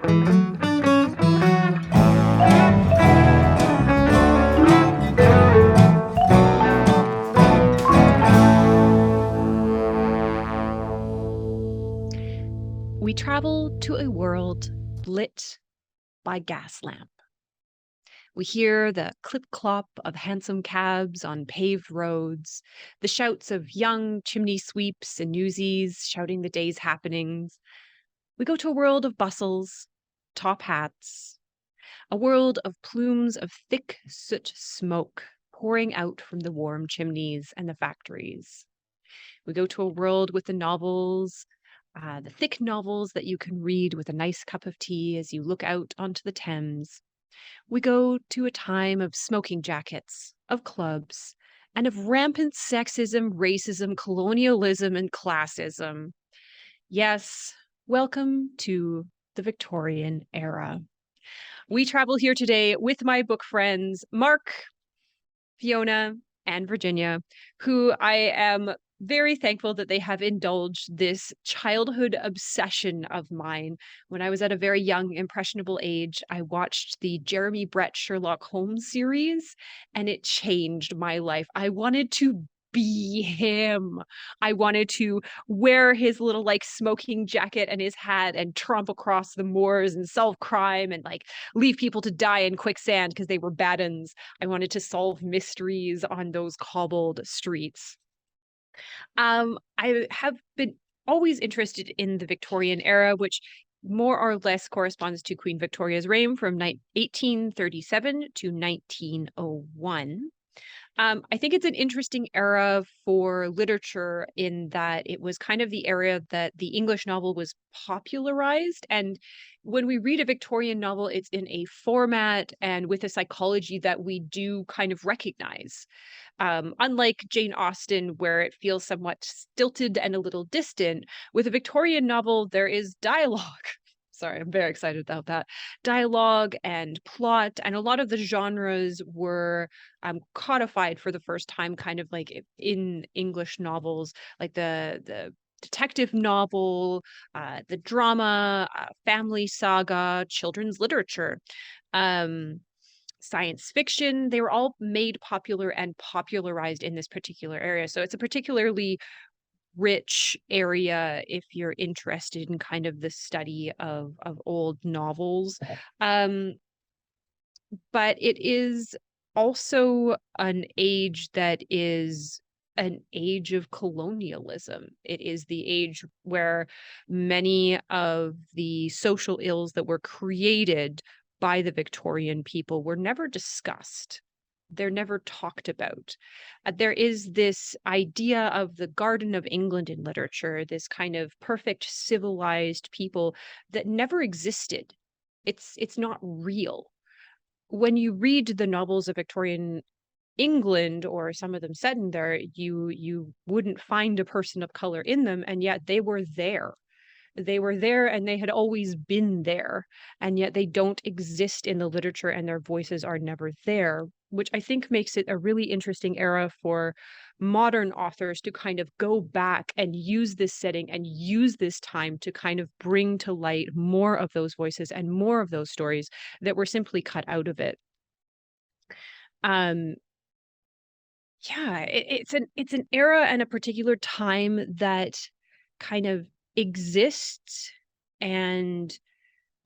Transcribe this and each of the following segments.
We travel to a world lit by gas lamp. We hear the clip-clop of handsome cabs on paved roads, the shouts of young chimney sweeps and newsies shouting the day's happenings. We go to a world of bustles, top hats, a world of plumes of thick soot smoke pouring out from the warm chimneys and the factories. We go to a world with the thick novels that you can read with a nice cup of tea as you look out onto the Thames. We go to a time of smoking jackets, of clubs, and of rampant sexism, racism, colonialism, and classism. Yes, welcome to the Victorian era. We travel here today with my book friends, Mark, Fiona, and Virginia, who I am very thankful that they have indulged this childhood obsession of mine. When I was at a very young, impressionable age, I watched the Jeremy Brett Sherlock Holmes series, and it changed my life. I wanted to be him. I wanted to wear his little like smoking jacket and his hat and tromp across the moors and solve crime and like leave people to die in quicksand because they were bad uns. I wanted to solve mysteries on those cobbled streets. I have been always interested in the Victorian era, which more or less corresponds to Queen Victoria's reign from 1837 to 1901. I think it's an interesting era for literature in that it was kind of the era that the English novel was popularized. And when we read a Victorian novel, it's in a format and with a psychology that we do kind of recognize. Unlike Jane Austen, where it feels somewhat stilted and a little distant, with a Victorian novel, there is dialogue. Sorry, I'm very excited about that. Dialogue and plot, and a lot of the genres were codified for the first time, kind of like in English novels, like the detective novel, the drama, family saga, children's literature. Um, Science fiction, they were all made popular and popularized in this particular area. So it's a particularly rich area if you're interested in kind of the study of old novels. Um, but it is also an age that is an age of colonialism. It is the age where many of the social ills that were created by the Victorian people were never discussed. They're never talked about. There is this idea of the Garden of England in literature, this kind of perfect civilized people that never existed. It's not real. When you read the novels of Victorian England or some of them set in there, you wouldn't find a person of color in them, and yet they were there. They were there and they had always been there, and yet they don't exist in the literature and their voices are never there, which I think makes it a really interesting era for modern authors to kind of go back and use this setting and use this time to kind of bring to light more of those voices and more of those stories that were simply cut out of it. Um, yeah, it's an era and a particular time that kind of exists and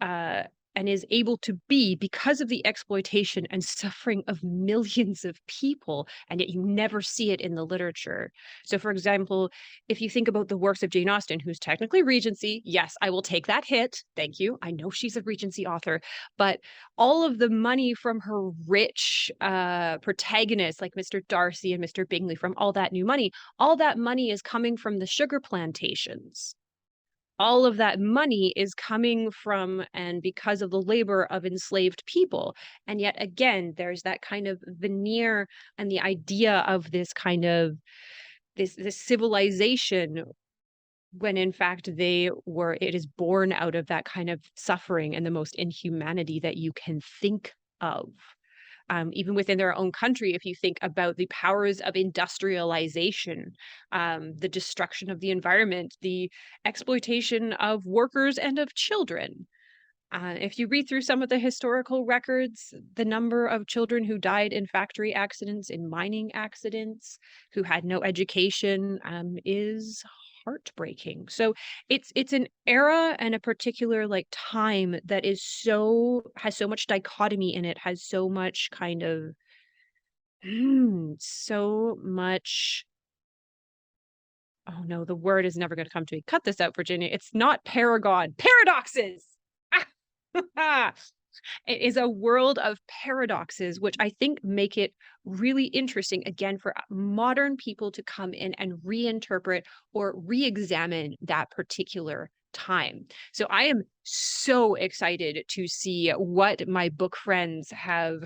uh and is able to be because of the exploitation and suffering of millions of people, and yet you never see it in the literature. So for example, if you think about the works of Jane Austen, who's technically Regency, yes, I will take that hit, thank you, I know she's a Regency author, but all of the money from her rich protagonists like Mr. Darcy and Mr. Bingley, from all that new money, all that money is coming from the sugar plantations. All of that money is coming from and because of the labor of enslaved people. And yet again, there's that kind of veneer and the idea of this kind of this civilization, when in fact it is born out of that kind of suffering and the most inhumanity that you can think of. Even within their own country, if you think about the powers of industrialization, the destruction of the environment, the exploitation of workers and of children. If you read through some of the historical records, the number of children who died in factory accidents, in mining accidents, who had no education, is heartbreaking. So it's an era and a particular like time that is has so much dichotomy in it, has so much kind of so much. Oh no, the word is never going to come to me. Cut this out, Virginia. It's not paragon. Paradoxes. It is a world of paradoxes, which I think make it really interesting, again, for modern people to come in and reinterpret or re-examine that particular time. So I am so excited to see what my book friends have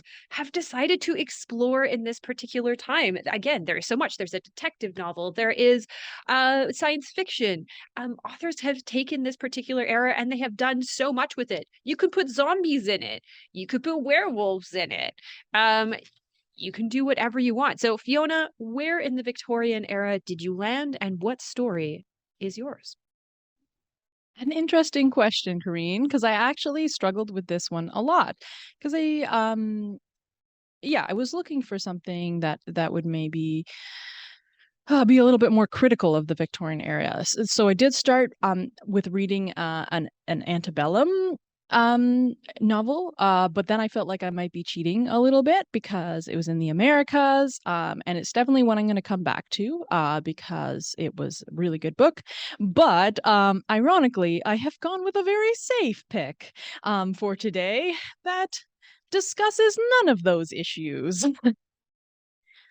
decided to explore in this particular time. Again, there is so much. There's a detective novel. There is science fiction. Authors have taken this particular era and they have done so much with it. You could put zombies in it. You could put werewolves in it. You can do whatever you want. So Fiona, where in the Victorian era did you land and what story is yours? An interesting question, Kareen, because I actually struggled with this one a lot. Because I was looking for something that would maybe be a little bit more critical of the Victorian era. So I did start with reading an antebellum novel, but then I felt like I might be cheating a little bit because it was in the Americas, and it's definitely one I'm going to come back to because it was a really good book. But ironically, I have gone with a very safe pick for today that discusses none of those issues.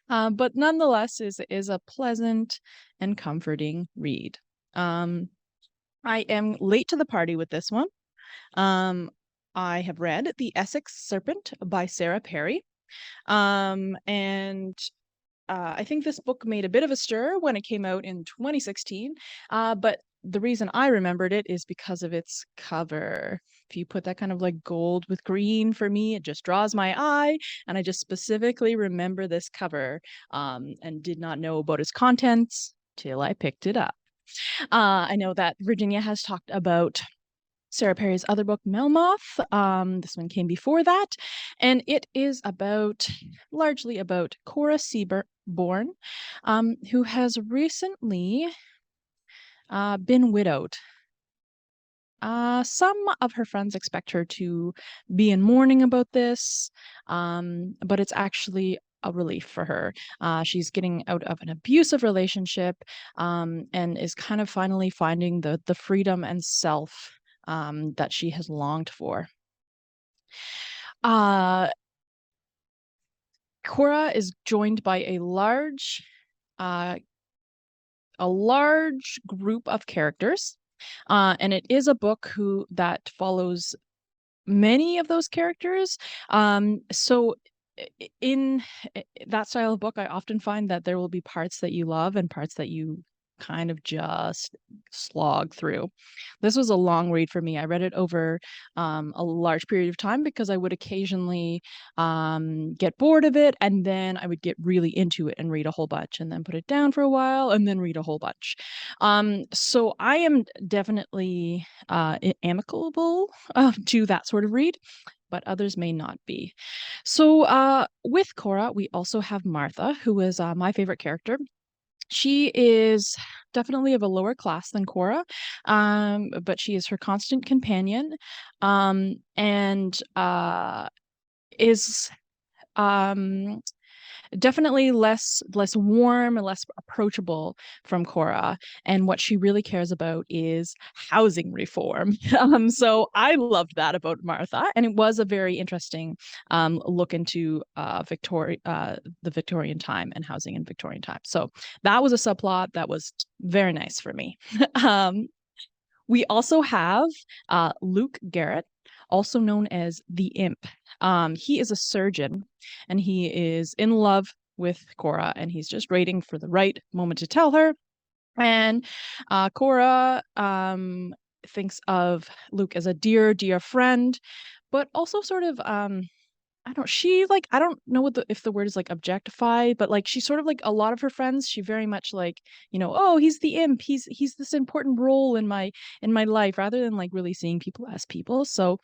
But nonetheless is a pleasant and comforting read. Um, I am late to the party with this one. Um, I have read The Essex Serpent by Sarah Perry. And I think this book made a bit of a stir when it came out in 2016. But the reason I remembered it is because of its cover. If you put that kind of like gold with green for me, it just draws my eye. And I just specifically remember this cover and did not know about its contents till I picked it up. I know that Virginia has talked about Sarah Perry's other book, Melmoth. This one came before that, and it is largely about Cora Seaborn, who has recently been widowed. Some of her friends expect her to be in mourning about this, but it's actually a relief for her. She's getting out of an abusive relationship, and is kind of finally finding the freedom and self that she has longed for. Uh, Cora is joined by uh, a large group of characters, and it is a book that follows many of those characters. So in that style of book, I often find that there will be parts that you love and parts that you kind of just slog through. This was a long read for me. I read it over a large period of time because I would occasionally get bored of it, and then I would get really into it and read a whole bunch, and then put it down for a while, and then read a whole bunch. So I am definitely amicable to that sort of read, but others may not be. So with Cora, we also have Martha, who is my favorite character. She is definitely of a lower class than Cora, but she is her constant companion, and is um, definitely less warm and less approachable from Cora. And what she really cares about is housing reform. So I loved that about Martha, and it was a very interesting look into the Victorian time and housing in Victorian time. So that was a subplot that was very nice for me. um, we also have Luke Garrett, also known as the Imp. He is a surgeon, and he is in love with Cora, and he's just waiting for the right moment to tell her. And Cora thinks of Luke as a dear, dear friend, but also sort of I don't know if the word is like objectify, but like she's sort of like a lot of her friends, she very much like, oh, he's the imp, he's this important role in my life, rather than like really seeing people as people. So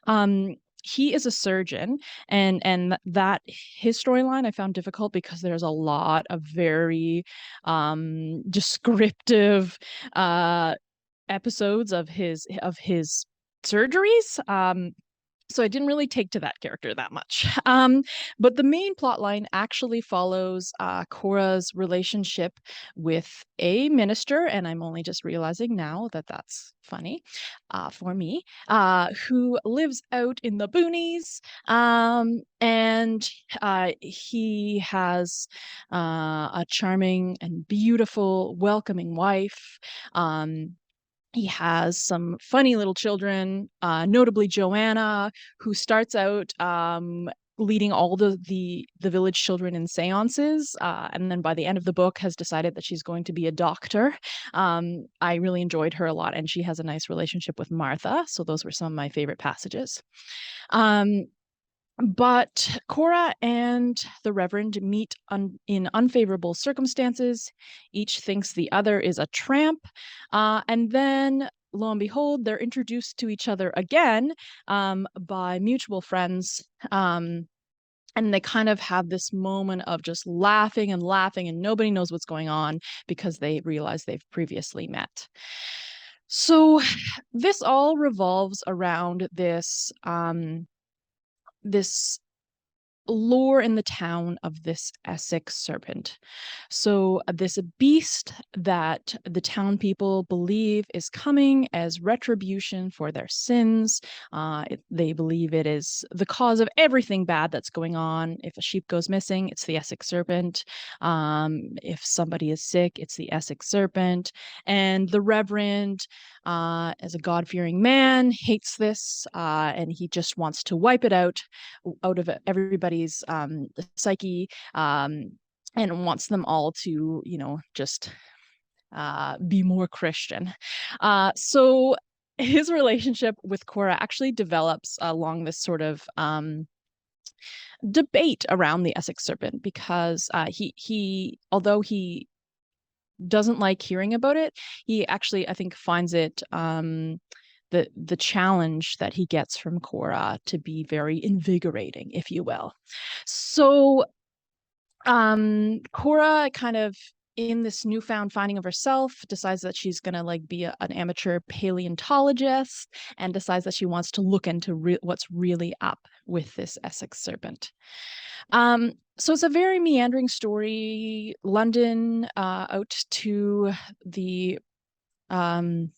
um he is a surgeon, and that his storyline I found difficult because there's a lot of very descriptive uh episodes of his surgeries. So I didn't really take to that character that much. But the main plot line actually follows Cora's relationship with a minister, and I'm only just realizing now that that's funny for me, who lives out in the boonies, and he has a charming and beautiful, welcoming wife. He has some funny little children, notably Joanna, who starts out leading all the village children in seances, and then by the end of the book has decided that she's going to be a doctor. I really enjoyed her a lot, and she has a nice relationship with Martha. So those were some of my favorite passages. Um, but Cora and the Reverend meet in unfavorable circumstances. Each thinks the other is a tramp. And then, lo and behold, they're introduced to each other again by mutual friends. And they kind of have this moment of just laughing and laughing, and nobody knows what's going on because they realize they've previously met. So this all revolves around this lore in the town of this Essex Serpent. So, this beast that the town people believe is coming as retribution for their sins. They believe it is the cause of everything bad that's going on. If a sheep goes missing, it's the Essex Serpent. If somebody is sick, it's the Essex Serpent. And the Reverend, as a God-fearing man, hates this, and he just wants to wipe it out of everybody's psyche, and wants them all to, just be more Christian. So his relationship with Cora actually develops along this sort of debate around the Essex Serpent, because he although he doesn't like hearing about it, he actually, I think, finds it the challenge that he gets from Cora to be very invigorating, if you will. So Cora, kind of in this newfound finding of herself, decides that she's gonna like be an amateur paleontologist, and decides that she wants to look into what's really up with this Essex Serpent. So it's a very meandering story. London, out to the um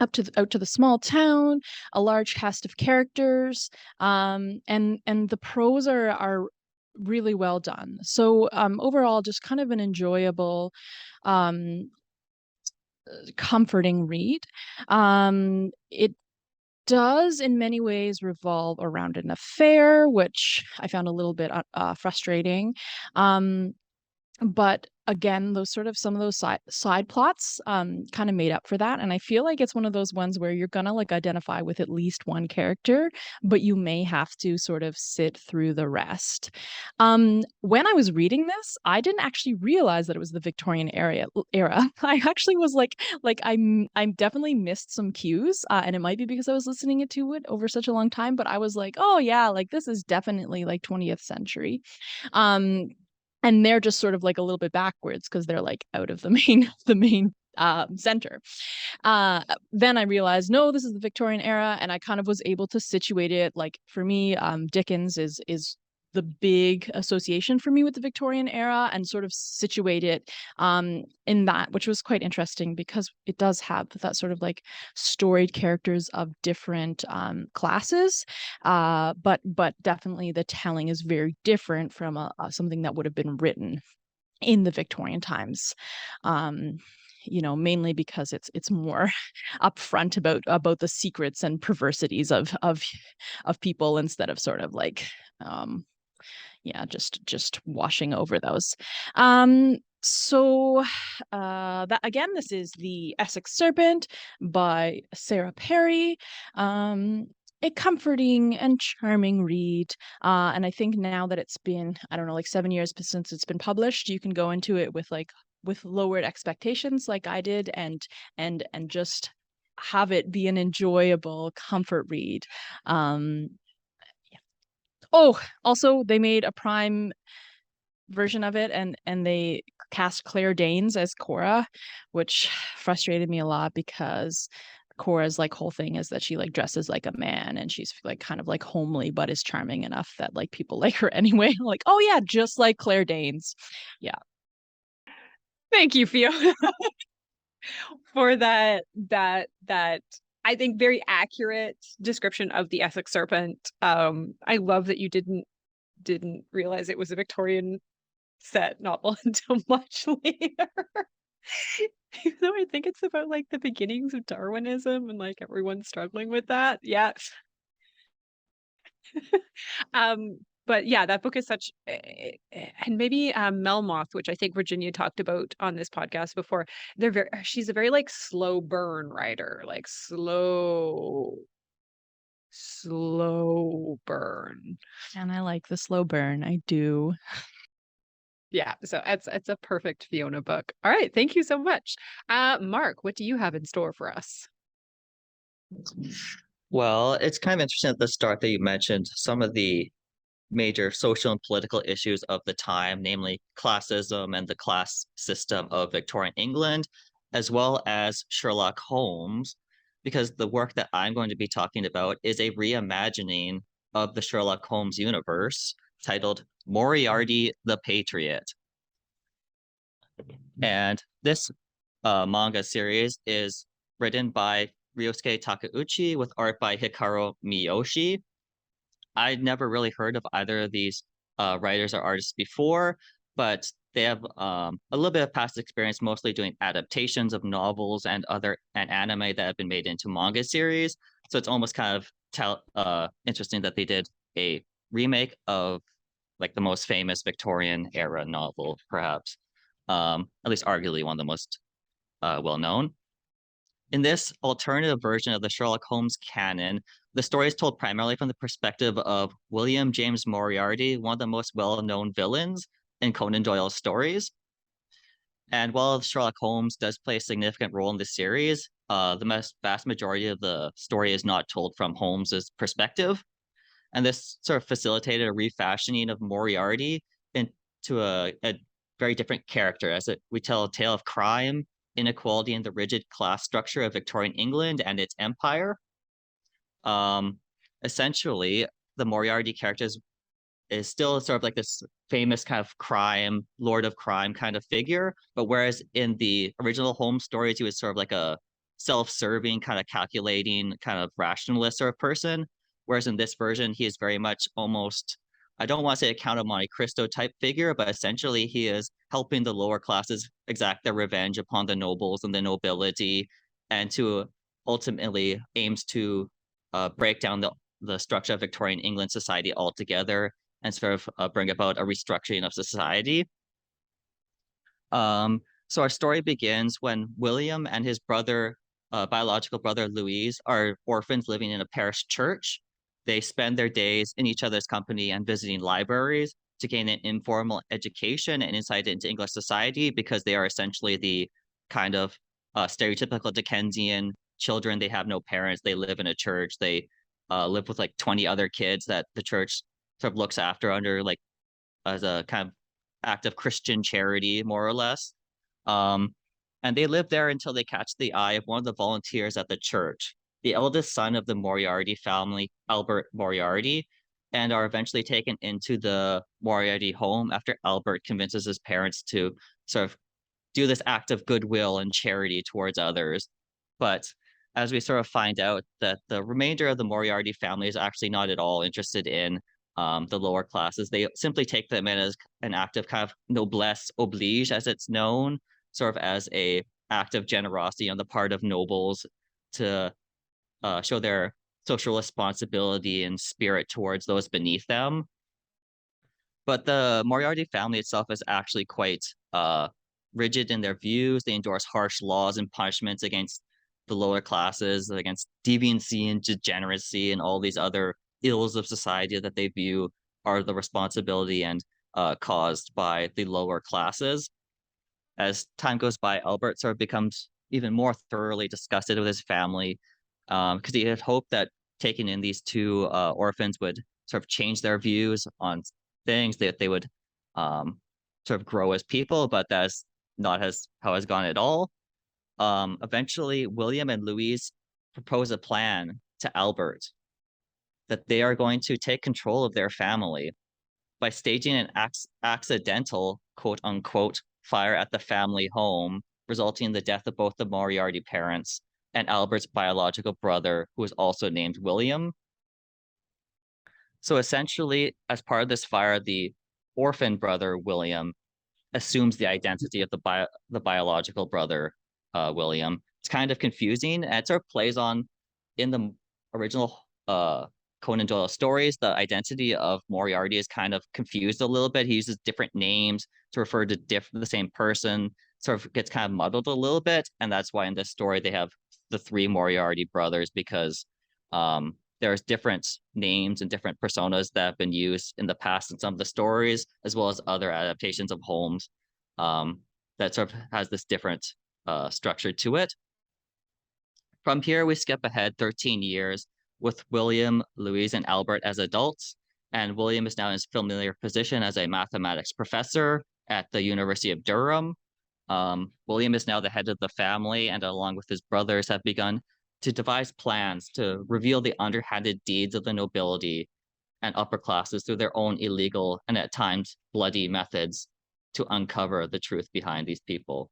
out to the small town, a large cast of characters, and the prose are really well done. So overall, just kind of an enjoyable, um, comforting read. It does in many ways revolve around an affair, which I found a little bit frustrating. Um, but again, those sort of some of those side plots kind of made up for that, and I feel like it's one of those ones where you're gonna like identify with at least one character, but you may have to sort of sit through the rest. When I was reading this, I didn't actually realize that it was the Victorian era. I actually was like I definitely missed some cues, and it might be because I was listening to it over such a long time, but I was like, oh yeah, like this is definitely like 20th century. um and they're just sort of like a little bit backwards because they're like out of the main the main center. Then I realized, no, this is the Victorian era, and I kind of was able to situate it. Like for me, Dickens is the big association for me with the Victorian era, and sort of situate it in that, which was quite interesting because it does have that sort of like storied characters of different classes, but definitely the telling is very different from something that would have been written in the Victorian times. Um, mainly because it's more upfront about the secrets and perversities of people, instead of sort of like um yeah, just washing over those. So that again, this is the Essex Serpent by Sarah Perry. a comforting and charming read. And I think now that it's been, I don't know, like 7 years since it's been published, you can go into it with with lowered expectations like I did, and just have it be an enjoyable comfort read. Um, yeah. Oh, also they made a Prime version of it, and they cast Claire Danes as Cora, which frustrated me a lot because Cora's like whole thing is that she like dresses like a man, and she's like kind of like homely but is charming enough that like people like her anyway. Like, oh yeah, just like Claire Danes. Yeah. Thank you, Fiona, for that I think very accurate description of the Essex Serpent. I love that you didn't realize it was a Victorian set novel until much later. Even though I think it's about like the beginnings of Darwinism and like everyone struggling with that. Yeah. But yeah, that book is such and maybe Melmoth, which I think Virginia talked about on this podcast before. She's a very like slow burn writer, like slow burn. And I like the slow burn. I do. Yeah, so it's a perfect Fiona book. All right, thank you so much. Mark, what do you have in store for us? Well, it's kind of interesting at the start that you mentioned some of the major social and political issues of the time, namely classism and the class system of Victorian England, as well as Sherlock Holmes, because the work that I'm going to be talking about is a reimagining of the Sherlock Holmes universe titled Moriarty the Patriot. And this manga series is written by Ryosuke Takeuchi with art by Hikaru Miyoshi. I'd never really heard of either of these writers or artists before, but they have a little bit of past experience, mostly doing adaptations of novels and anime that have been made into manga series. So it's almost kind of interesting that they did a remake of like the most famous Victorian era novel, perhaps, at least arguably one of the most well known. In this alternative version of the Sherlock Holmes canon, the story is told primarily from the perspective of William James Moriarty, one of the most well-known villains in Conan Doyle's stories. And while Sherlock Holmes does play a significant role in the series, the vast majority of the story is not told from Holmes's perspective. And this sort of facilitated a refashioning of Moriarty into a very different character, as we tell a tale of crime, inequality, and the rigid class structure of Victorian England and its empire. Essentially, the Moriarty character is still sort of like this famous kind of crime, lord of crime kind of figure, but whereas in the original Holmes stories, he was sort of like a self-serving, kind of calculating, kind of rationalist sort of person, whereas in this version, he is very much almost, I don't want to say a Count of Monte Cristo type figure, but essentially he is helping the lower classes exact their revenge upon the nobles and the nobility, and to ultimately aims to break down the structure of Victorian England society altogether and sort of bring about a restructuring of society. So our story begins when William and his brother, biological brother Louise, are orphans living in a parish church. They spend their days in each other's company and visiting libraries to gain an informal education and insight into English society, because they are essentially the kind of stereotypical Dickensian children. They have no parents. They live in a church. They live with like 20 other kids that the church sort of looks after under like as a kind of act of Christian charity, more or less. And they live there until they catch the eye of one of the volunteers at the church, the eldest son of the Moriarty family, Albert Moriarty, and are eventually taken into the Moriarty home after Albert convinces his parents to sort of do this act of goodwill and charity towards others. But as we sort of find out that the remainder of the Moriarty family is actually not at all interested in the lower classes. They simply take them in as an act of kind of noblesse oblige, as it's known, sort of as a act of generosity on the part of nobles to show their social responsibility and spirit towards those beneath them. But the Moriarty family itself is actually quite rigid in their views. They endorse harsh laws and punishments against the lower classes, against deviancy and degeneracy and all these other ills of society that they view are the responsibility and caused by the lower classes. As time goes by, Albert sort of becomes even more thoroughly disgusted with his family, because he had hoped that taking in these two orphans would sort of change their views on things, that they would sort of grow as people, but that's not how it's gone at all. Eventually, William and Louise propose a plan to Albert that they are going to take control of their family by staging an accidental, quote unquote, fire at the family home, resulting in the death of both the Moriarty parents and Albert's biological brother, who was also named William. So essentially, as part of this fire, the orphan brother, William, assumes the identity of the biological brother, William. It's kind of confusing, and it sort of plays on, in the original Conan Doyle stories, the identity of Moriarty is kind of confused a little bit. He uses different names to refer to the same person, sort of gets kind of muddled a little bit, and that's why in this story they have the three Moriarty brothers, because there's different names and different personas that have been used in the past in some of the stories, as well as other adaptations of Holmes, that sort of has this different structure to it. From here, we skip ahead 13 years with William, Louise, and Albert as adults, and William is now in his familiar position as a mathematics professor at the University of Durham. William is now the head of the family, and along with his brothers have begun to devise plans to reveal the underhanded deeds of the nobility and upper classes through their own illegal and at times bloody methods to uncover the truth behind these people.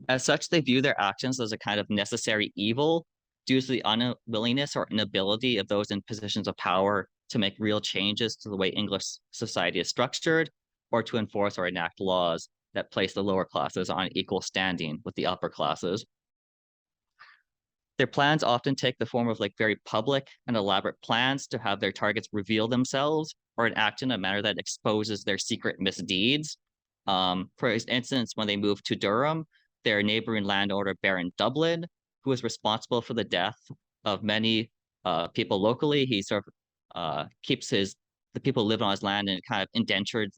As such, they view their actions as a kind of necessary evil due to the unwillingness or inability of those in positions of power to make real changes to the way English society is structured, or to enforce or enact laws that place the lower classes on equal standing with the upper classes. Their plans often take the form of very public and elaborate plans to have their targets reveal themselves or act in a manner that exposes their secret misdeeds. For instance, when they moved to Durham, their neighboring landowner, Baron Dublin, who was responsible for the death of many people locally, he sort of keeps the people who live on his land in kind of indentured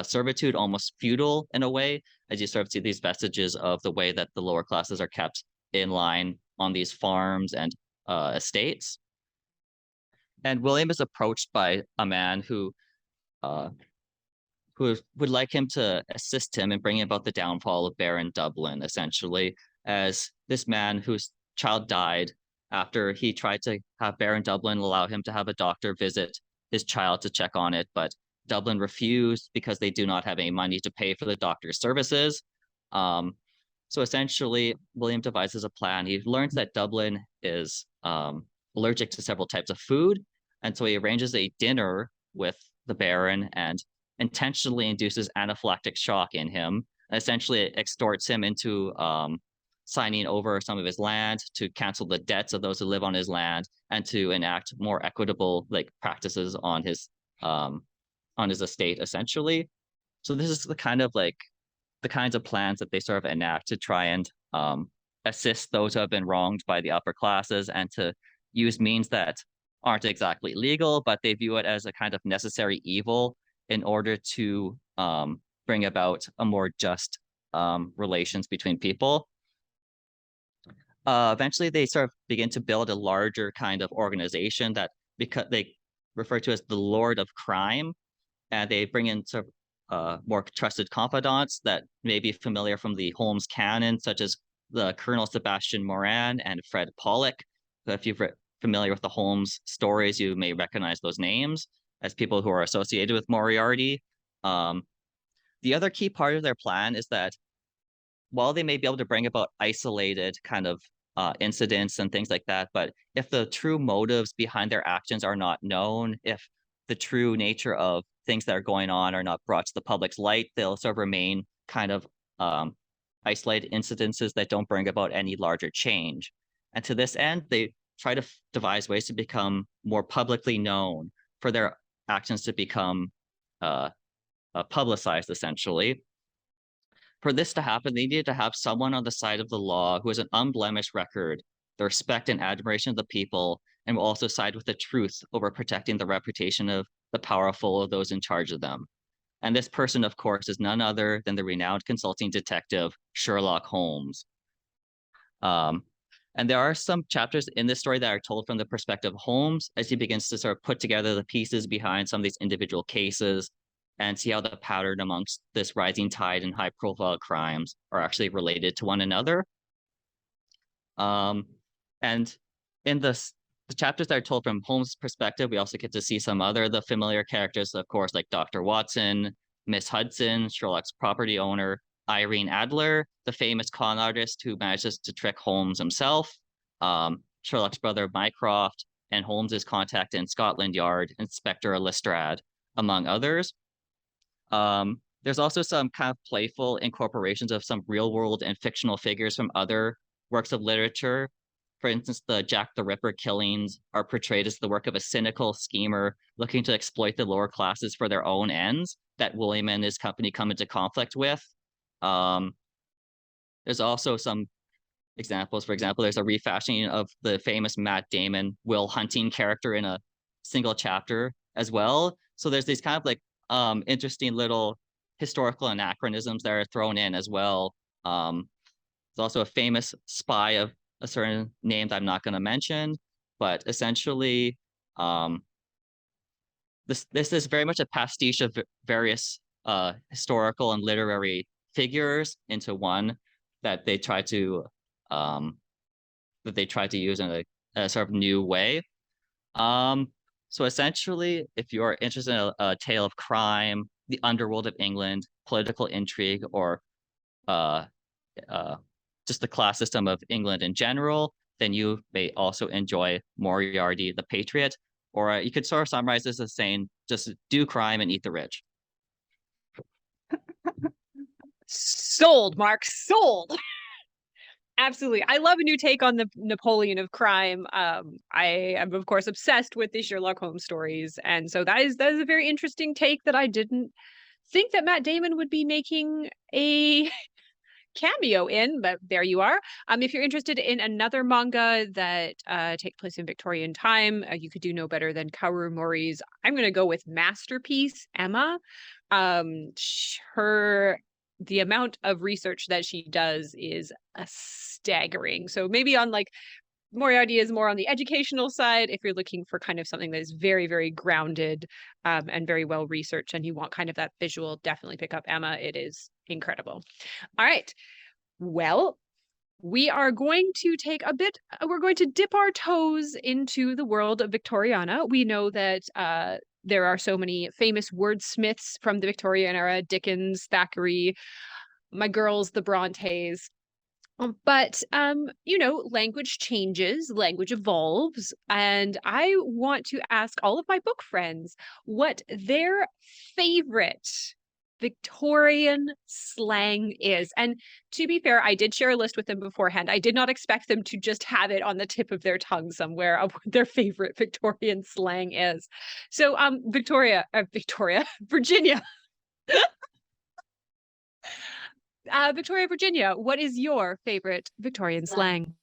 servitude, almost feudal in a way, as you sort of see these vestiges of the way that the lower classes are kept in line on these farms and estates. And William is approached by a man who would like him to assist him in bringing about the downfall of Baron Dublin, essentially, as this man whose child died after he tried to have Baron Dublin allow him to have a doctor visit his child to check on it, but Dublin refused because they do not have any money to pay for the doctor's services. So essentially, William devises a plan. He learns that Dublin is allergic to several types of food, and so he arranges a dinner with the Baron and intentionally induces anaphylactic shock in him, and essentially extorts him into signing over some of his land to cancel the debts of those who live on his land and to enact more equitable practices on his estate, essentially. So this is the kinds of plans that they sort of enact to try and assist those who have been wronged by the upper classes and to use means that aren't exactly legal, but they view it as a kind of necessary evil in order to bring about a more just relations between people. Eventually, they sort of begin to build a larger kind of organization that they refer to as the Lord of Crime, and they bring in sort of more trusted confidants that may be familiar from the Holmes canon, such as the Colonel Sebastian Moran and Fred Pollock. So if you're familiar with the Holmes stories, you may recognize those names as people who are associated with Moriarty. The other key part of their plan is that while they may be able to bring about isolated kind of incidents and things like that, but if the true motives behind their actions are not known, if the true nature of things that are going on are not brought to the public's light, they'll sort of remain kind of isolated incidences that don't bring about any larger change. And to this end, they try to devise ways to become more publicly known, for their actions to become publicized, essentially. for this to happen, they needed to have someone on the side of the law who has an unblemished record, the respect and admiration of the people, and will also side with the truth over protecting the reputation of the powerful of those in charge of them. And this person, of course, is none other than the renowned consulting detective Sherlock Holmes. And there are some chapters in this story that are told from the perspective of Holmes as he begins to sort of put together the pieces behind some of these individual cases and see how the pattern amongst this rising tide and high profile crimes are actually related to one another. And in the chapters that are told from Holmes' perspective, we also get to see some other the familiar characters, of course, like Dr. Watson, Miss Hudson, Sherlock's property owner, Irene Adler, the famous con artist who manages to trick Holmes himself, Sherlock's brother Mycroft, and Holmes's contact in Scotland Yard, Inspector Lestrade, among others. There's also some kind of playful incorporations of some real world and fictional figures from other works of literature. For instance, the Jack the Ripper killings are portrayed as the work of a cynical schemer looking to exploit the lower classes for their own ends that William and his company come into conflict with. There's also some examples. For example, there's a refashioning of the famous Matt Damon Will Hunting character in a single chapter as well. So there's these kind of like interesting little historical anachronisms that are thrown in as well. There's also a famous spy of a certain name that I'm not going to mention, but essentially, this is very much a pastiche of various historical and literary figures into one that they try to use in a sort of new way. So essentially, if you're interested in a tale of crime, the underworld of England, political intrigue, or just the class system of England in general, then you may also enjoy Moriarty the Patriot. Or you could sort of summarize this as saying, just do crime and eat the rich. Sold, Mark, sold. Absolutely. I love a new take on the Napoleon of crime. I am, of course, obsessed with the Sherlock Holmes stories. And so that is a very interesting take that I didn't think that Matt Damon would be making a cameo in, but there you are. If you're interested in another manga that take place in Victorian time, you could do no better than Kaoru Mori's, I'm going to go with masterpiece, Emma. The amount of research that she does is staggering. So maybe on like Moriarty is more on the educational side. If you're looking for kind of something that is very, very grounded and very well researched, and you want kind of that visual, definitely pick up Emma. It is incredible. All right. Well, we are going to we're going to dip our toes into the world of Victoriana. We know that there are so many famous wordsmiths from the Victorian era, Dickens, Thackeray, my girls, the Brontes. But, language changes, language evolves, and I want to ask all of my book friends what their favorite Victorian slang is. And to be fair, I did share a list with them beforehand. I did not expect them to just have it on the tip of their tongue somewhere of what their favorite Victorian slang is. So, Virginia. Victoria, Virginia, what is your favorite Victorian slang?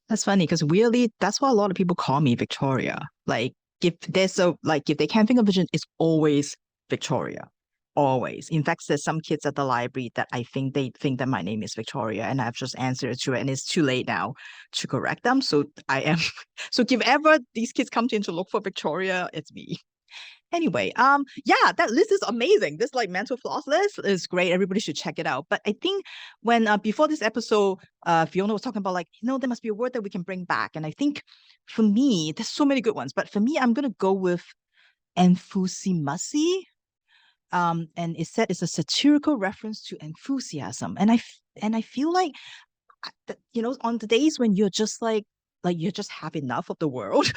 That's funny because weirdly, that's why a lot of people call me Victoria. Like if they can't think of vision, it's always Victoria. Always. In fact, there's some kids at the library that I think they think that my name is Victoria, and I've just answered to it, and it's too late now to correct them. So so if ever these kids come to look for Victoria, it's me. Anyway, yeah, that list is amazing. This like mental floss list is great. Everybody should check it out. But I think when before this episode, Fiona was talking about like, there must be a word that we can bring back. And I think for me, there's so many good ones. But for me, I'm gonna go with enthusiasm. And it said it's a satirical reference to enthusiasm. And I feel like on the days when you're just like you just have enough of the world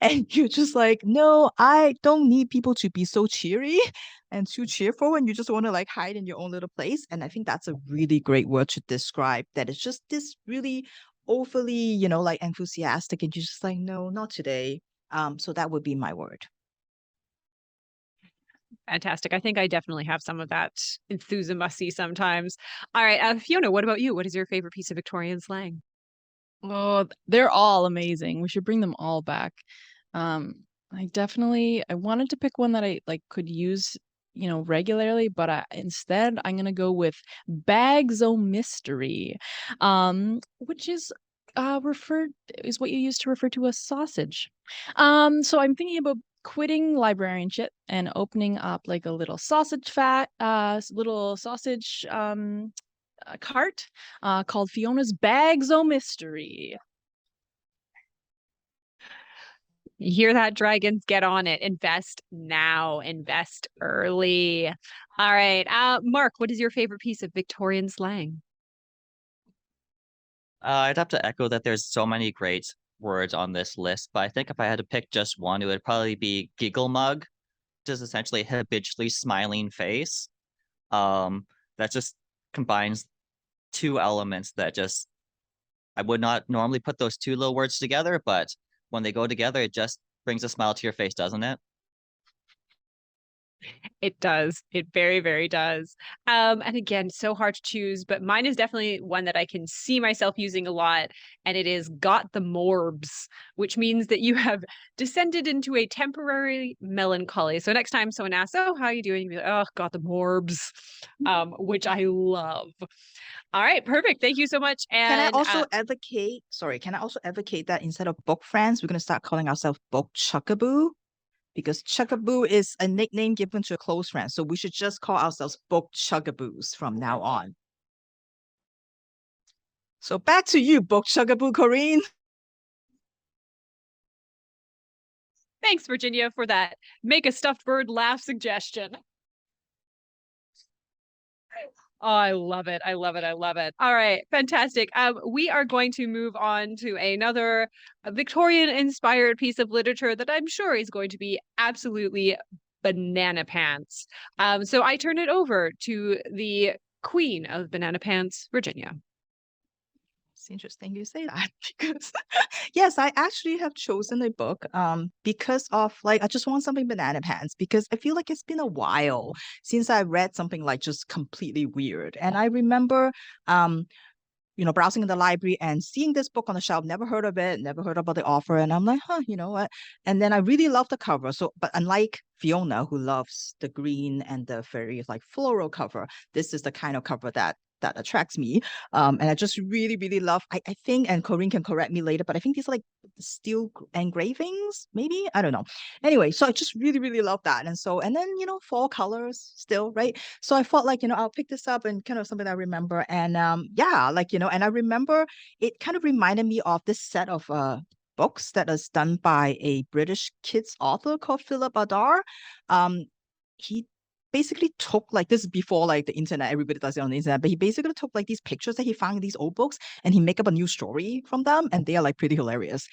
and you're just like, no, I don't need people to be so cheery and too cheerful, and you just want to like hide in your own little place. And I think that's a really great word to describe that. It's just this really overly, like enthusiastic, and you're just like, no, not today. So that would be my word. Fantastic. I think I definitely have some of that enthusiasm sometimes. All right, Fiona, what about you? What is your favorite piece of Victorian slang? Oh, they're all amazing. We should bring them all back. Um, I wanted to pick one that I like could use, regularly, but instead I'm gonna go with bags o' mystery, which referred is what you use to refer to a sausage. So I'm thinking about quitting librarianship and opening up like a little sausage cart called Fiona's Bags o' Mystery. You hear that, dragons? Get on it. Invest now. Invest early. All right. Mark, what is your favorite piece of Victorian slang? I'd have to echo that there's so many great words on this list, but I think if I had to pick just one, it would probably be giggle mug, which is essentially a habitually smiling face. That just combines two elements that just I would not normally put those two little words together, but when they go together, it just brings a smile to your face, doesn't it? It does. It very, very does. And again, so hard to choose, but mine is definitely one that I can see myself using a lot, and it is got the morbs, which means that you have descended into a temporary melancholy. So next time someone asks, "Oh, how are you doing?" You're like, "Oh, got the morbs," which I love. All right, perfect. Thank you so much. Can I And also advocate that instead of book friends, we're going to start calling ourselves book chuckaboo? Because chuckaboo is a nickname given to a close friend. So we should just call ourselves book chuckaboos from now on. So back to you, book chuckaboo, Corinne. thanks, Virginia, for that make a stuffed bird laugh suggestion. Oh, I love it. I love it. I love it. All right, fantastic. We are going to move on to another Victorian-inspired piece of literature that I'm sure is going to be absolutely banana pants. So I turn it over to the queen of banana pants, Virginia. It's interesting you say that because yes, I actually have chosen a book because of like I just want something banana pants because I feel like it's been a while since I read something like just completely weird. And I remember browsing in the library and seeing this book on the shelf, never heard of it, never heard about the author. And I'm like, you know what? And then I really love the cover. So, but unlike Fiona, who loves the green and the very like floral cover, this is the kind of cover that attracts me. And I just really, really love, I think, and Corinne can correct me later, but I think these are like steel engravings, maybe? I don't know. Anyway, so I just really, really love that. And then, fall colors still, right? So I thought like, I'll pick this up and kind of something I remember. And and I remember it kind of reminded me of this set of books that is done by a British kids author called Philip Adair. He basically took like this is before like the internet, everybody does it on the internet, but he basically took like these pictures that he found in these old books and he make up a new story from them, and they are like pretty hilarious.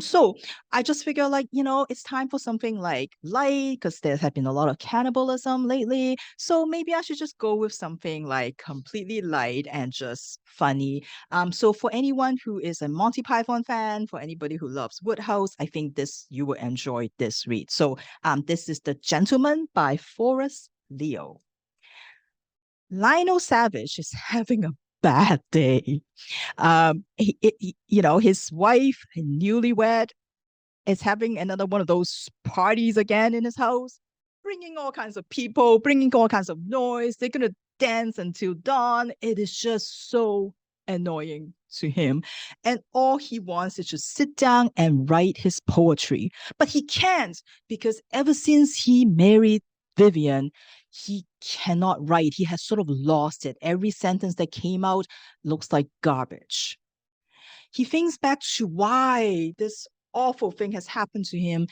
So I just figure like, it's time for something like light because there have been a lot of cannibalism lately. So maybe I should just go with something like completely light and just funny. So for anyone who is a Monty Python fan, for anybody who loves Woodhouse, I think you will enjoy this read. So this is The Gentleman by Forrest Leo. Lionel Savage is having a bad day. His wife, newlywed, is having another one of those parties again in his house, bringing all kinds of people, bringing all kinds of noise. They're gonna dance until dawn. It is just so annoying to him, and all he wants is just sit down and write his poetry, but he can't because ever since he married Vivian, he cannot write. He has sort of lost it. Every sentence that came out looks like garbage. He thinks back to why this awful thing has happened to him,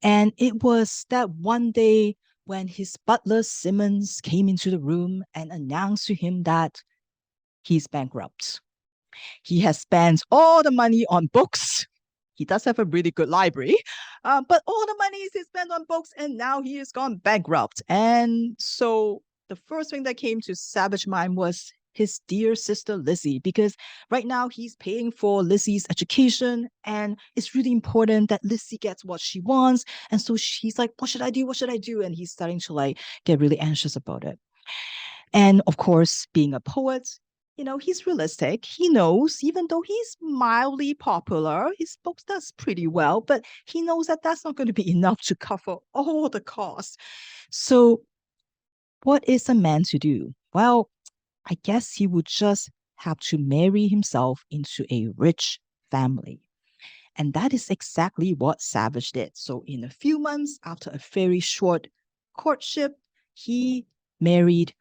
and it was that one day when his butler Simmons came into the room and announced to him that he's bankrupt. He has spent all the money on books. He does have a really good library, but all the money is spent on books, and now he has gone bankrupt. And so the first thing that came to Savage mind was his dear sister Lizzie, because right now he's paying for Lizzie's education, and it's really important that Lizzie gets what she wants. And so she's like, what should I do? What should I do? And he's starting to like get really anxious about it. And of course, being a poet, he's realistic. He knows, even though he's mildly popular, his book does pretty well, but he knows that that's not going to be enough to cover all the costs. So what is a man to do? Well, I guess he would just have to marry himself into a rich family. And that is exactly what Savage did. So in a few months, after a very short courtship, he married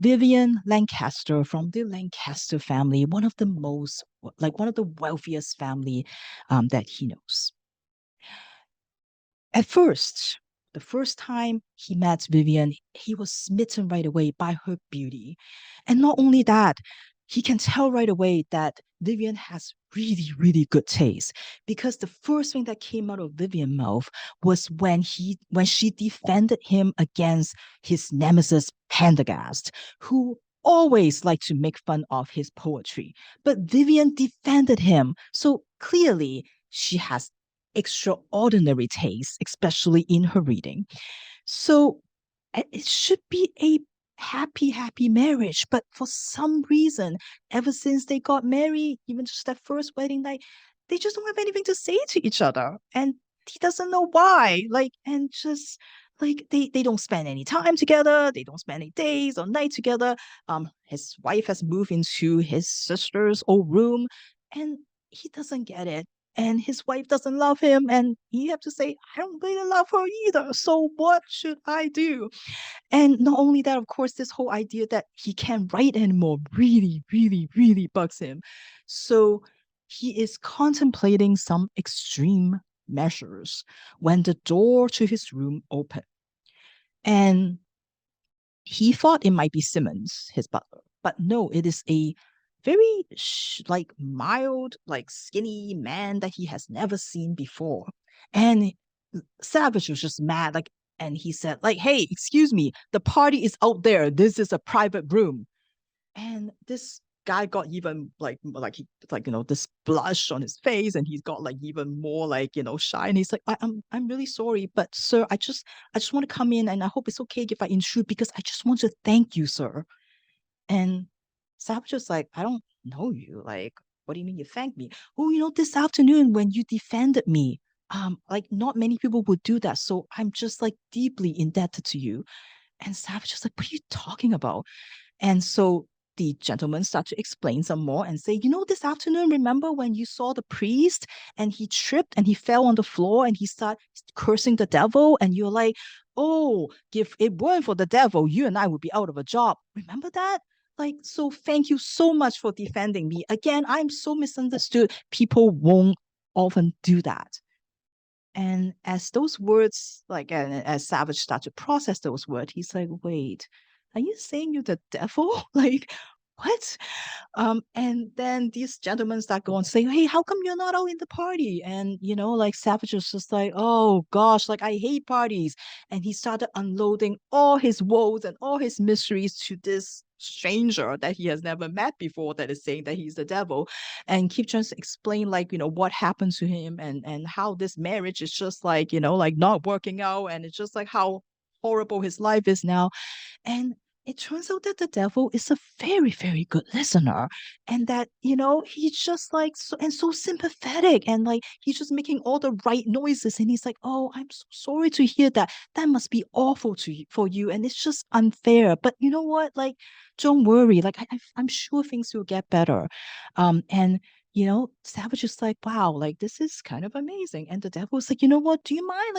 Vivian Lancaster from the Lancaster family, one of the wealthiest family that he knows. At first, the first time he met Vivian, he was smitten right away by her beauty. And not only that, he can tell right away that Vivian has really, really good taste, because the first thing that came out of Vivian's mouth was when she defended him against his nemesis Pendergast, who always liked to make fun of his poetry. But Vivian defended him. So clearly she has extraordinary taste, especially in her reading. So it should be a happy marriage, but for some reason, ever since they got married, even just that first wedding night, they just don't have anything to say to each other, and he doesn't know why. And just they don't spend any time together, they don't spend any days or night together. His wife has moved into his sister's old room, and he doesn't get it. And his wife doesn't love him, and he have to say, I don't really love her either. So what should I do? And not only that, of course, this whole idea that he can't write anymore really, really, really bugs him. So he is contemplating some extreme measures when the door to his room opened. And he thought it might be Simmons, his butler. But no, it is a very mild, skinny man that he has never seen before. And Savage was just mad, and he said, hey, excuse me, the party is out there. This is a private room. And this guy got even this blush on his face, and he's got even more shy, and he's like, I'm really sorry, but sir, I just want to come in, and I hope it's okay if I intrude, because I just want to thank you, sir. And Savage was like, I don't know you. What do you mean you thank me? Oh, this afternoon when you defended me, not many people would do that. So I'm just deeply indebted to you. And Savage was like, what are you talking about? And so the gentleman started to explain some more and say, this afternoon, remember when you saw the priest and he tripped and he fell on the floor and he started cursing the devil, and you're like, oh, if it weren't for the devil, you and I would be out of a job. Remember that? So thank you so much for defending me. Again, I'm so misunderstood. People won't often do that. And as those words, as Savage started to process those words, he's like, wait, are you saying you're the devil? What? And then these gentlemen start going, saying, hey, how come you're not out in the party? And, Savage was just like, oh gosh, I hate parties. And he started unloading all his woes and all his mysteries to this stranger that he has never met before, that is saying that he's the devil, and keep trying to explain what happened to him, and how this marriage is just not working out, and it's just how horrible his life is now. And it turns out that the devil is a very, very good listener, and that, he's just so sympathetic, and he's just making all the right noises, and he's like, oh, I'm so sorry to hear that. That must be awful for you, and it's just unfair. But you know what? Don't worry. I'm sure things will get better. And Savage is like, wow, this is kind of amazing. And the devil's like, you know what? Do you mind?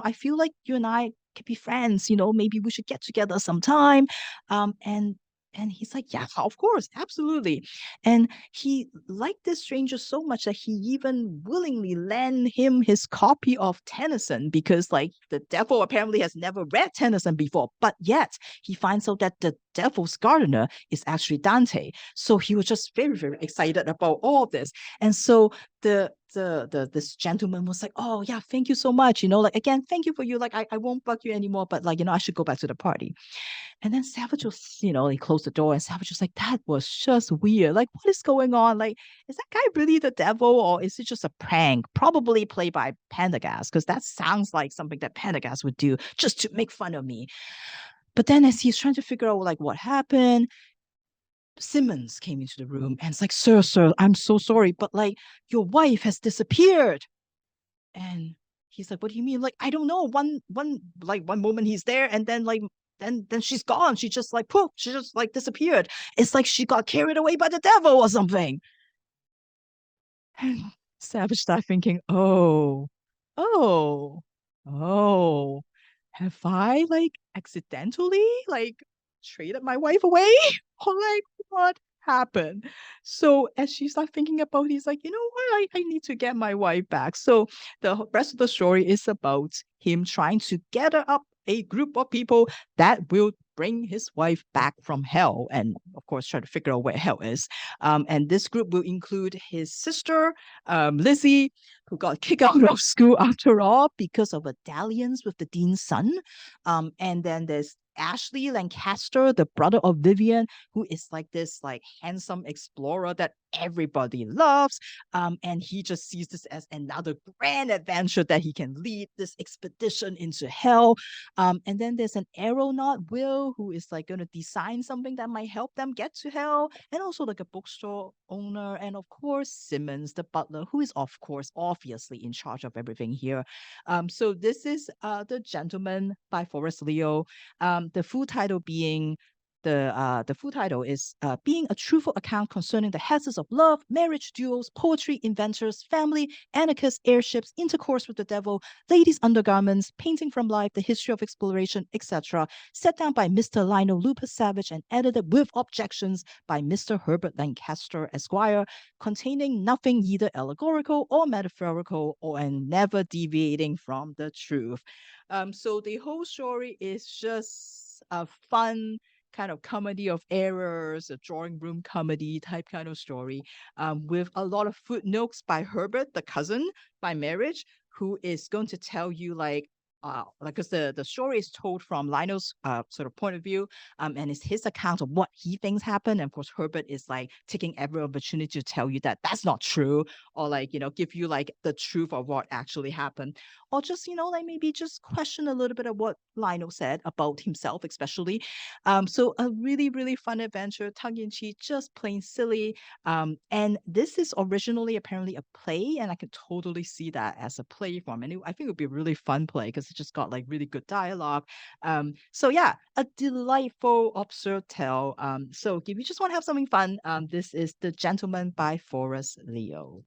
I feel like you and I could be friends. Maybe we should get together sometime. And he's like, yeah, of course, absolutely. And he liked this stranger so much that he even willingly lent him his copy of Tennyson, because the devil apparently has never read Tennyson before, but yet he finds out that the devil's gardener is actually Dante. So he was just very, very excited about all of this. And so the this gentleman was like, oh yeah, thank you so much, like, again, thank you for you, like, I won't bug you anymore, but like, I should go back to the party. And then Savage was, he closed the door, and Savage was like, that was just weird. Like, what is going on? Like, is that guy really the devil, or is it just a prank? Probably played by Pendergast, because that sounds like something that Pendergast would do just to make fun of me. But then as he's trying to figure out like what happened, Simmons came into the room and it's like, sir, I'm so sorry, but like your wife has disappeared. And he's like, what do you mean? Like, I don't know. One moment he's there, and then like then she's gone. She just like poof, she just like disappeared. It's like she got carried away by the devil or something. And Savage started thinking, oh, have I like accidentally like traded my wife away? Or like what happened? So as she started thinking about it, he's like, you know what? I need to get my wife back. So the rest of the story is about him trying to gather up a group of people that will bring his wife back from hell, and of course try to figure out where hell is. And this group will include his sister, Lizzie, who got kicked out of school after all because of a dalliance with the dean's son. And then there's Ashley Lancaster, the brother of Vivian, who is like this like handsome explorer that everybody loves. And he just sees this as another grand adventure that he can lead this expedition into hell. And then there's an aeronaut, Will, who is like going to design something that might help them get to hell, and also like a bookstore owner, and of course Simmons, the butler, who is of course obviously in charge of everything here. So this is The Gentleman by Forrest Leo. The full title being the full title is being a truthful account concerning the hazards of love, marriage, duels, poetry, inventors, family, anarchists, airships, intercourse with the devil, ladies' undergarments, painting from life, the history of exploration, etc. Set down by Mr. Lionel Lupus Savage and edited with objections by Mr. Herbert Lancaster, Esquire, containing nothing either allegorical or metaphorical and never deviating from the truth. So the whole story is just a fun kind of comedy of errors, a drawing room comedy type kind of story, with a lot of footnotes by Herbert, the cousin by marriage, who is going to tell you like because the story is told from Lionel's sort of point of view, and it's his account of what he thinks happened. And of course, Herbert is like taking every opportunity to tell you that that's not true, or like give you like the truth of what actually happened, or just like maybe just question a little bit of what Lionel said about himself, especially. So a really really fun adventure, tongue in cheek, just plain silly. And this is originally apparently a play, and I can totally see that as a play form, and I think it would be a really fun play because it just got like really good dialogue. So yeah, a delightful absurd tale. So if you just want to have something fun, this is The Gentleman by Forrest Leo.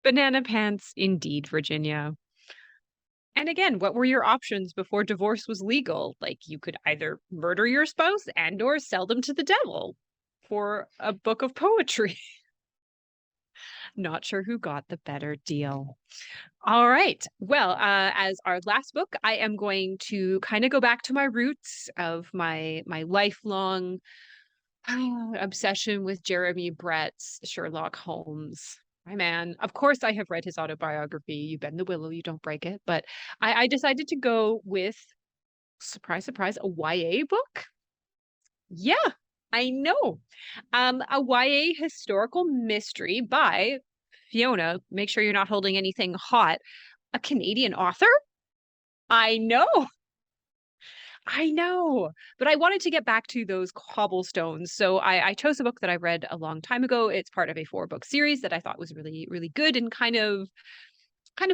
Banana pants indeed, Virginia. And again, what were your options before divorce was legal? Like you could either murder your spouse and or sell them to the devil for a book of poetry. Not sure who got the better deal. All right. Well, as our last book, I am going to kind of go back to my roots of my lifelong obsession with Jeremy Brett's Sherlock Holmes. My man. Of course, I have read his autobiography. You bend the willow, you don't break it. But I decided to go with, surprise, surprise, a YA book. Yeah, I know. A YA historical mystery by Fiona. Make sure you're not holding anything hot. A Canadian author? I know. But I wanted to get back to those cobblestones. So I chose a book that I read a long time ago. It's part of a 4-book series that I thought was really, really good and kind of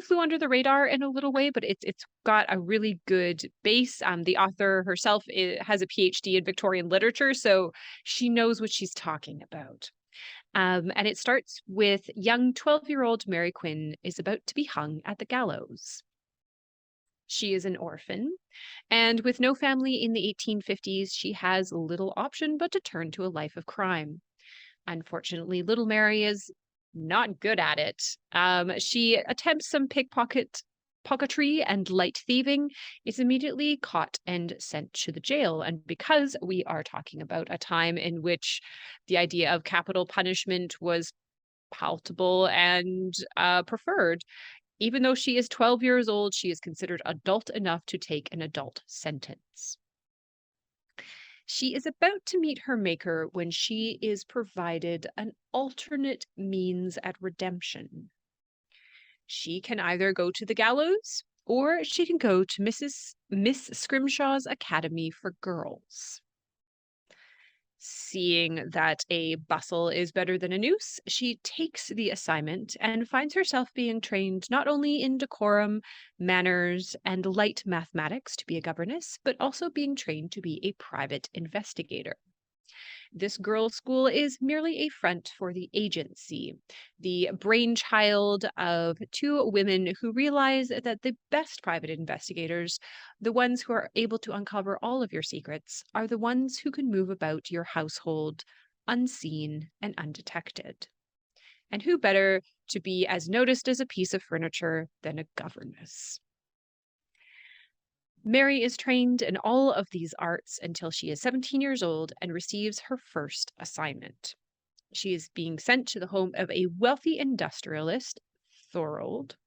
flew under the radar in a little way, but it's got a really good base. The author herself has a PhD in Victorian literature, so she knows what she's talking about. And it starts with young 12-year-old Mary Quinn is about to be hung at the gallows. She is an orphan, and with no family in the 1850s, she has little option but to turn to a life of crime. Unfortunately, little Mary is not good at it. She attempts some pocketry and light thieving, is immediately caught and sent to the jail. And because we are talking about a time in which the idea of capital punishment was palatable and preferred. Even though she is 12 years old, she is considered adult enough to take an adult sentence. She is about to meet her maker when she is provided an alternate means at redemption. She can either go to the gallows or she can go to Miss Scrimshaw's Academy for Girls. Seeing that a bustle is better than a noose, she takes the assignment and finds herself being trained not only in decorum, manners, and light mathematics to be a governess, but also being trained to be a private investigator. This girls' school is merely a front for the agency, the brainchild of two women who realize that the best private investigators, the ones who are able to uncover all of your secrets, are the ones who can move about your household unseen and undetected. And who better to be as noticed as a piece of furniture than a governess? Mary is trained in all of these arts until she is 17 years old and receives her first assignment. She is being sent to the home of a wealthy industrialist, Thorold,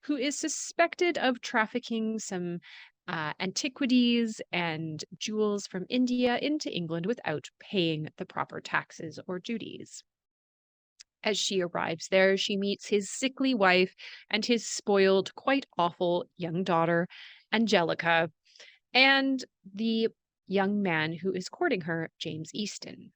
who is suspected of trafficking some antiquities and jewels from India into England without paying the proper taxes or duties. As she arrives there, she meets his sickly wife and his spoiled, quite awful young daughter, Angelica, and the young man who is courting her, James Easton.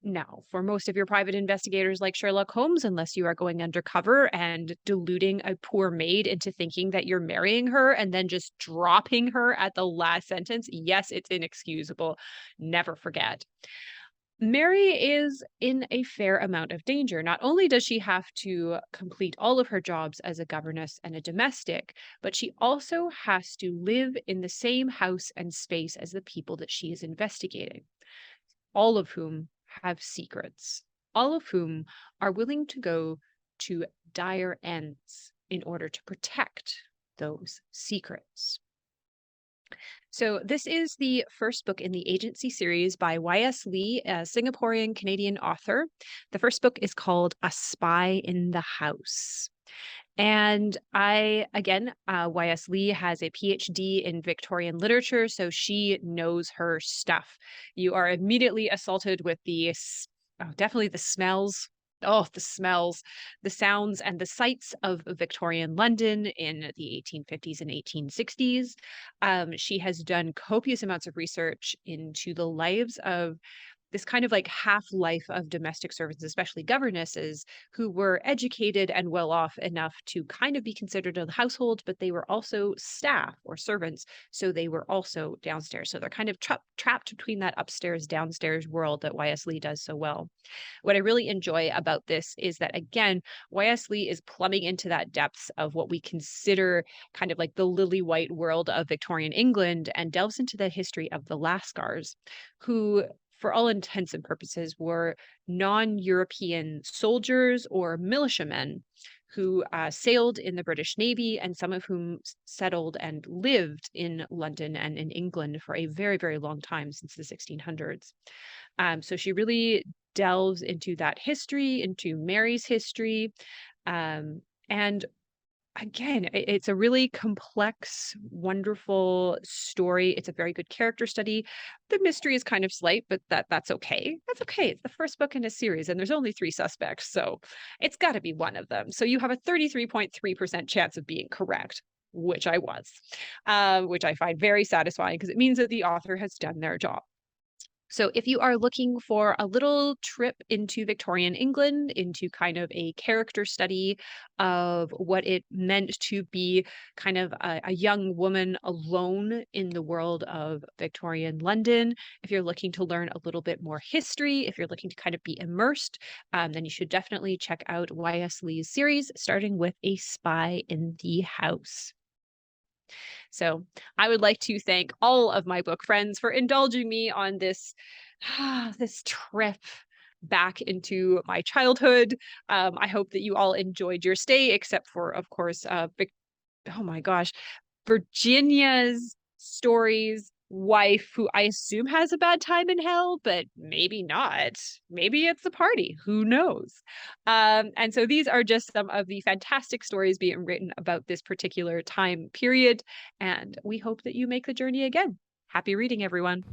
Now, for most of your private investigators like Sherlock Holmes, unless you are going undercover and deluding a poor maid into thinking that you're marrying her and then just dropping her at the last sentence, yes, it's inexcusable. Never forget. Mary is in a fair amount of danger. Not only does she have to complete all of her jobs as a governess and a domestic, but she also has to live in the same house and space as the people that she is investigating, all of whom have secrets, all of whom are willing to go to dire ends in order to protect those secrets. So this is the first book in the Agency series by Y.S. Lee, a Singaporean Canadian author. The first book is called A Spy in the House. And Y.S. Lee has a PhD in Victorian literature, so she knows her stuff. You are immediately assaulted with definitely the smells. Oh, the smells, the sounds, and the sights of Victorian London in the 1850s and 1860s. She has done copious amounts of research into the lives of this kind of like half-life of domestic servants, especially governesses, who were educated and well off enough to kind of be considered a household, but they were also staff or servants, so they were also downstairs. So they're kind of trapped between that upstairs, downstairs world that Y.S. Lee does so well. What I really enjoy about this is that, again, Y.S. Lee is plumbing into that depths of what we consider kind of like the lily white world of Victorian England and delves into the history of the Lascars, who for all intents and purposes, were non-European soldiers or militiamen who sailed in the British Navy, and some of whom settled and lived in London and in England for a very, very long time, since the 1600s. So she really delves into that history, into Mary's history, and again, it's a really complex, wonderful story. It's a very good character study. The mystery is kind of slight, but that's okay. That's okay. It's the first book in a series, and there's only 3 suspects, so it's got to be one of them. So you have a 33.3% chance of being correct, which I was, which I find very satisfying because it means that the author has done their job. So if you are looking for a little trip into Victorian England, into kind of a character study of what it meant to be kind of a young woman alone in the world of Victorian London, if you're looking to learn a little bit more history, if you're looking to kind of be immersed, then you should definitely check out Y.S. Lee's series, starting with A Spy in the House. So I would like to thank all of my book friends for indulging me on this trip back into my childhood. I hope that you all enjoyed your stay, except for, of course, oh my gosh, Virginia's stories wife who I assume has a bad time in hell, but maybe not. Maybe it's a party. Who knows? And so these are just some of the fantastic stories being written about this particular time period. And we hope that you make the journey again. Happy reading, everyone.